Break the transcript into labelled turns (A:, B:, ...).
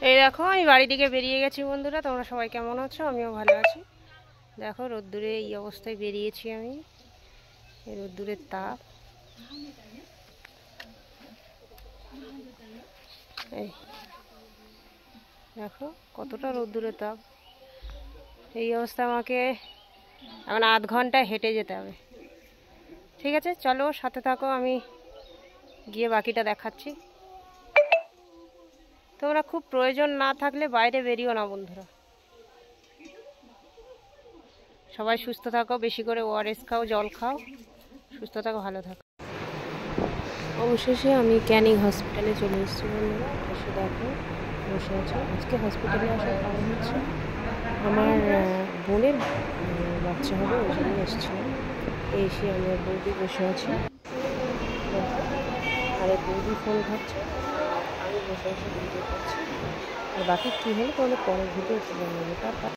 A: এই দেখো আমি বাড়ি দিকে বেরিয়ে গেছি বন্ধুরা। তোমরা সবাই কেমন আছো? আমিও ভালো আছি। দেখো রোদ্দুরে এই অবস্থায় বেরিয়েছি আমি। এই রোদ্দুরের তাপ, এই দেখো কতটা রোদ্দুরের তাপ। এই অবস্থায় আমাকে এখন আধ ঘন্টা হেঁটে যেতে হবে। ঠিক আছে, চলো সাথে থাকো, আমি গিয়ে বাকিটা দেখাচ্ছি। তোমরা খুব প্রয়োজন না থাকলে বাইরে বেরিও না বন্ধুরা। সবাই সুস্থ থাকো, বেশি করে ওআরএস খাও, জল খাও, সুস্থ থাকো, ভালো থাকো। অবশেষে আমি ক্যানিং হসপিটালে চলে এসেছি বন্ধুরা। এসে দেখো বসে আছি। আজকে হসপিটালে আসার কারণ হচ্ছে আমার বোনের বাচ্চা হবে, ওই জন্য এসেছিলাম। এসে আমি আর বৌদি বসে আছি। আর বৌদি ফোন ঘাটছে, আমি বসে বসে ভিডিও করছি। আর বাকি কী হলো তাহলে পরে ভিডিও জানাবো।